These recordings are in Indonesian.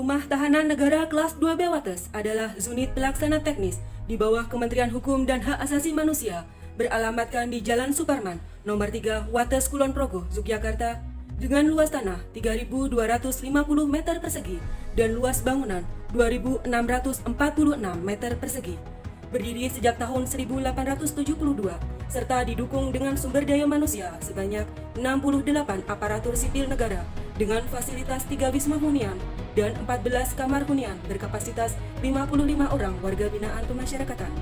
Rumah Tahanan Negara Kelas 2B Wates adalah unit pelaksana teknis di bawah Kementerian Hukum dan Hak Asasi Manusia, beralamatkan di Jalan Suparman, nomor 3, Wates Kulon Progo, Yogyakarta, dengan luas tanah 3.250 meter persegi dan luas bangunan 2.646 meter persegi. Berdiri sejak tahun 1872, serta didukung dengan sumber daya manusia sebanyak 68 aparatur sipil negara dengan fasilitas 3 wisma hunian dan 14 kamar hunian berkapasitas 55 orang warga binaan pemasyarakatan.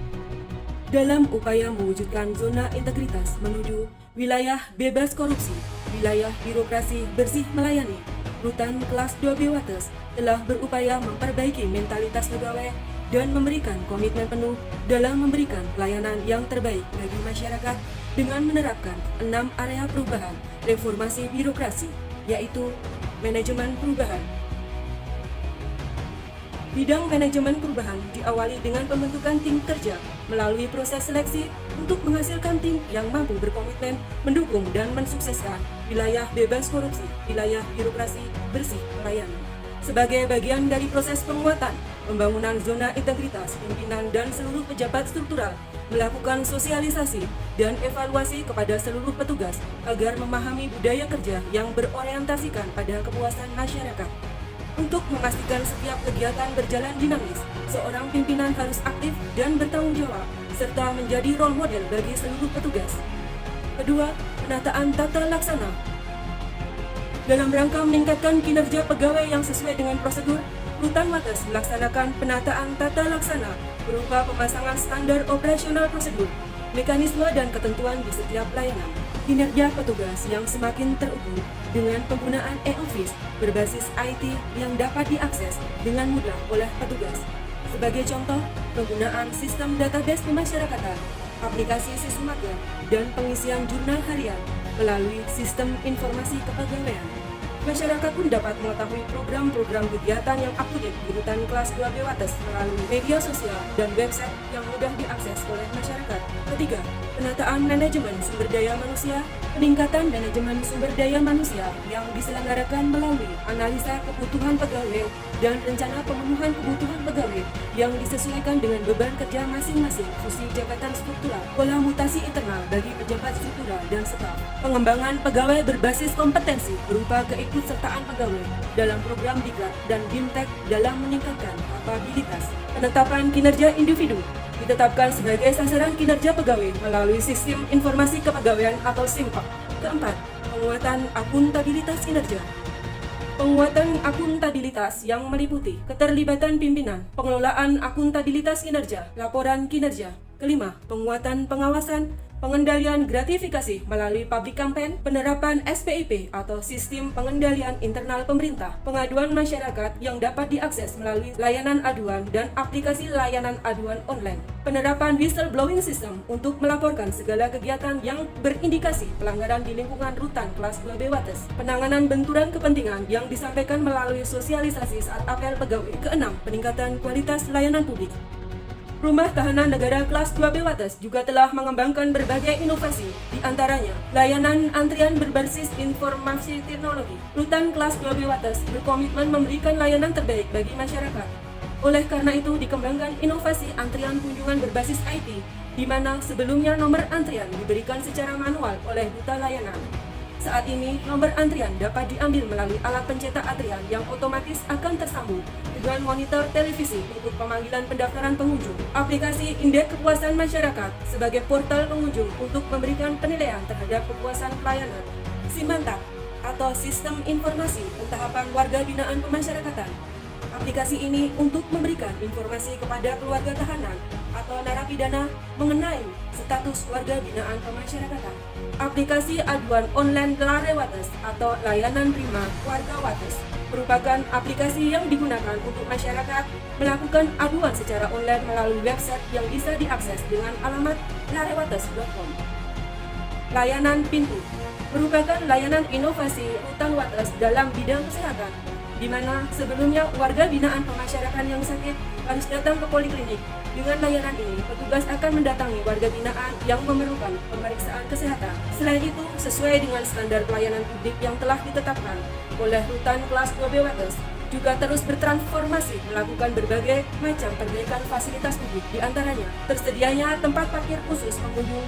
Dalam upaya mewujudkan zona integritas menuju wilayah bebas korupsi, wilayah birokrasi bersih melayani, Rutan Kelas 2B Wates telah berupaya memperbaiki mentalitas pegawai dan memberikan komitmen penuh dalam memberikan pelayanan yang terbaik bagi masyarakat dengan menerapkan 6 area perubahan reformasi birokrasi, yaitu manajemen perubahan. Bidang manajemen perubahan diawali dengan pembentukan tim kerja melalui proses seleksi untuk menghasilkan tim yang mampu berkomitmen mendukung dan mensukseskan wilayah bebas korupsi, wilayah birokrasi bersih melayani. Sebagai bagian dari proses penguatan, pembangunan zona integritas pimpinan dan seluruh pejabat struktural melakukan sosialisasi dan evaluasi kepada seluruh petugas agar memahami budaya kerja yang berorientasikan pada kepuasan masyarakat. Untuk memastikan setiap kegiatan berjalan dinamis, seorang pimpinan harus aktif dan bertanggung jawab, serta menjadi role model bagi seluruh petugas. Kedua, penataan tata laksana. Dalam rangka meningkatkan kinerja pegawai yang sesuai dengan prosedur, Rutan Wates melaksanakan penataan tata laksana berupa pemasangan standar operasional prosedur, mekanisme dan ketentuan di setiap layanan. Kinerja petugas yang semakin terukur dengan penggunaan e-office berbasis IT yang dapat diakses dengan mudah oleh petugas. Sebagai contoh, penggunaan sistem database pemasyarakatan, aplikasi Sismaga, dan pengisian jurnal harian melalui sistem informasi kepegawaian. Masyarakat pun dapat mengetahui program-program kegiatan yang up-to-date di Rutan Kelas 2B Wates melalui media sosial dan website yang mudah diakses oleh masyarakat. Ketiga, penataan manajemen sumber daya manusia. Peningkatan manajemen sumber daya manusia yang diselenggarakan melalui analisa kebutuhan pegawai dan rencana pemenuhan kebutuhan pegawai yang disesuaikan dengan beban kerja masing-masing, fungsi jabatan struktural, pola mutasi internal bagi pejabat struktural dan staf. Pengembangan pegawai berbasis kompetensi berupa keikutsertaan pegawai dalam program Diklat dan Bimtek dalam meningkatkan kapabilitas. Penetapan kinerja individu ditetapkan sebagai sasaran kinerja pegawai melalui Sistem Informasi Kepegawaian atau SIMPAK. Keempat, penguatan akuntabilitas kinerja. Penguatan akuntabilitas yang meliputi keterlibatan pimpinan, pengelolaan akuntabilitas kinerja, laporan kinerja. Kelima, penguatan pengawasan, pengendalian gratifikasi melalui public campaign, penerapan SPIP atau Sistem Pengendalian Internal Pemerintah, pengaduan masyarakat yang dapat diakses melalui layanan aduan dan aplikasi layanan aduan online, penerapan whistleblowing system untuk melaporkan segala kegiatan yang berindikasi pelanggaran di lingkungan Rutan Kelas 2B Wates, penanganan benturan kepentingan yang disampaikan melalui sosialisasi saat apel pegawai. Keenam, peningkatan kualitas layanan publik. Rumah Tahanan Negara Kelas 2B Wates juga telah mengembangkan berbagai inovasi, di antaranya layanan antrian berbasis informasi teknologi. Rutan Kelas 2B Wates berkomitmen memberikan layanan terbaik bagi masyarakat. Oleh karena itu, dikembangkan inovasi antrian kunjungan berbasis IT, di mana sebelumnya nomor antrian diberikan secara manual oleh duta layanan. Saat ini, nomor antrian dapat diambil melalui alat pencetak antrian yang otomatis akan tersambung dengan monitor televisi untuk pemanggilan pendaftaran pengunjung. Aplikasi Indeks Kepuasan Masyarakat sebagai portal pengunjung untuk memberikan penilaian terhadap kepuasan pelayanan. Simantap atau Sistem Informasi Pentahapan Warga Binaan Pemasyarakatan. Aplikasi ini untuk memberikan informasi kepada keluarga tahanan atau narapidana mengenai status warga binaan pemasyarakatan. Aplikasi aduan online Lare Wates atau layanan prima warga Wates merupakan aplikasi yang digunakan untuk masyarakat melakukan aduan secara online melalui website yang bisa diakses dengan alamat larewates.com. Layanan Pintu merupakan layanan inovasi Rutan Wates dalam bidang kesehatan, di mana sebelumnya warga binaan pemasyarakatan yang sakit harus datang ke poliklinik. Dengan layanan ini, petugas akan mendatangi warga binaan yang memerlukan pemeriksaan kesehatan. Selain itu, sesuai dengan standar pelayanan publik yang telah ditetapkan oleh Rutan Kelas 2B Wates, juga terus bertransformasi melakukan berbagai macam perbaikan fasilitas publik, di antaranya tersedianya tempat parkir khusus pengunjung,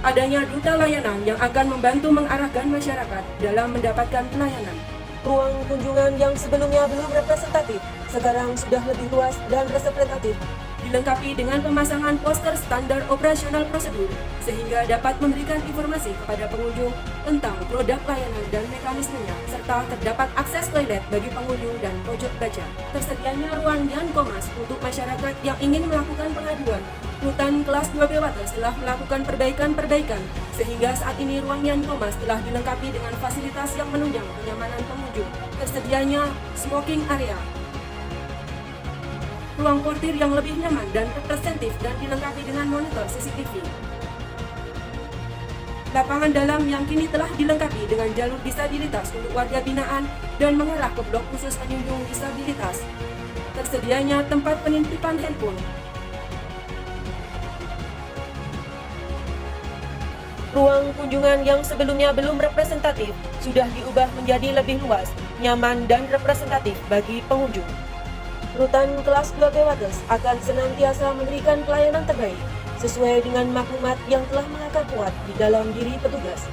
adanya duta layanan yang akan membantu mengarahkan masyarakat dalam mendapatkan pelayanan. Ruang kunjungan yang sebelumnya belum representatif sekarang sudah lebih luas dan representatif, dilengkapi dengan pemasangan poster standar operasional prosedur sehingga dapat memberikan informasi kepada pengunjung tentang produk layanan dan mekanismenya, serta terdapat akses toilet bagi pengunjung dan pojok baca. Tersedianya ruang Yankomas untuk masyarakat yang ingin melakukan pengaduan. Rutan kelas 2B Wates telah melakukan perbaikan-perbaikan sehingga saat ini ruang Yankomas telah dilengkapi dengan fasilitas yang menunjang kenyamanan pengunjung. Tersedianya smoking area, ruang portir yang lebih nyaman dan representatif dan dilengkapi dengan monitor CCTV. Lapangan dalam yang kini telah dilengkapi dengan jalur disabilitas untuk warga binaan dan mengarah ke blok khusus pengunjung disabilitas. Tersedianya tempat penitipan handphone. Ruang kunjungan yang sebelumnya belum representatif sudah diubah menjadi lebih luas, nyaman, dan representatif bagi pengunjung. Rutan kelas 2B Wates akan senantiasa memberikan pelayanan terbaik sesuai dengan maklumat yang telah mengakar kuat di dalam diri petugas.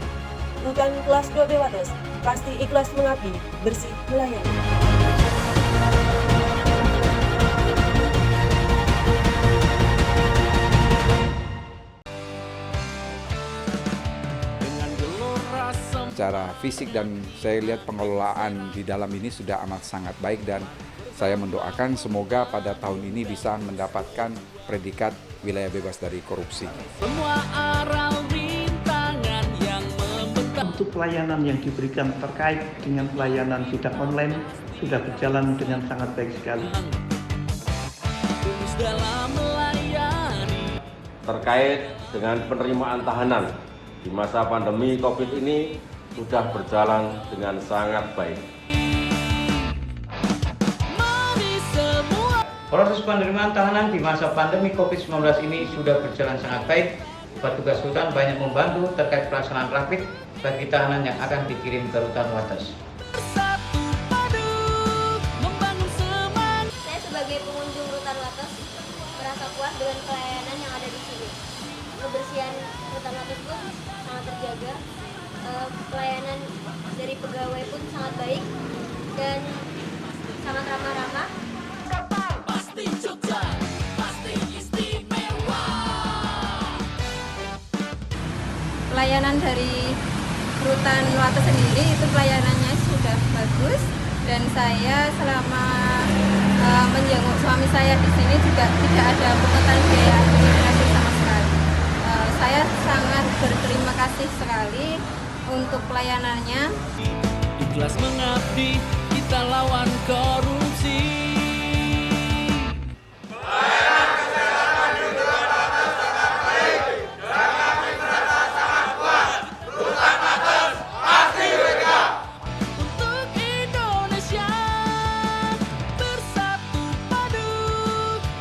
Rutan kelas 2B Wates pasti ikhlas mengabdi, bersih melayani. Secara fisik dan saya lihat pengelolaan di dalam ini sudah amat sangat baik dan saya mendoakan semoga pada tahun ini bisa mendapatkan predikat wilayah bebas dari korupsi. Semua arah rintangan yang membentang. Untuk pelayanan yang diberikan terkait dengan pelayanan sidang online sudah berjalan dengan sangat baik sekali. Tulus dalam melayani. Terkait dengan penerimaan tahanan di masa pandemi COVID ini sudah berjalan dengan sangat baik. Proses penerimaan tahanan di masa pandemi COVID-19 ini sudah berjalan sangat baik. Petugas rutan banyak membantu terkait pelaksanaan rapid bagi tahanan yang akan dikirim ke rutan Wates. Bersatu padu, membangun semangat. Saya sebagai pengunjung rutan Wates merasa puas dengan pelayanan yang ada di sini. Kebersihan rutan Wates pun sangat terjaga. Pelayanan dari pegawai pun sangat baik dan sangat ramah-ramah. Pasti Jogja, pasti istimewa. Pelayanan dari rutan Wates sendiri itu pelayanannya sudah bagus dan saya selama menjenguk suami saya di sini juga tidak ada pungutan biaya administrasi sama sekali. Saya sangat berterima kasih sekali untuk pelayanannya. Ikhlas mengabdi, kita lawan korupsi. Untuk Indonesia bersatu padu,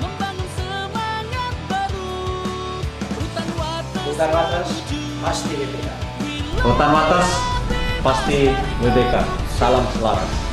membangun semangat baru. Rutan Wates pasti WTK. Rutan Wates pasti WTK. Salam selaras.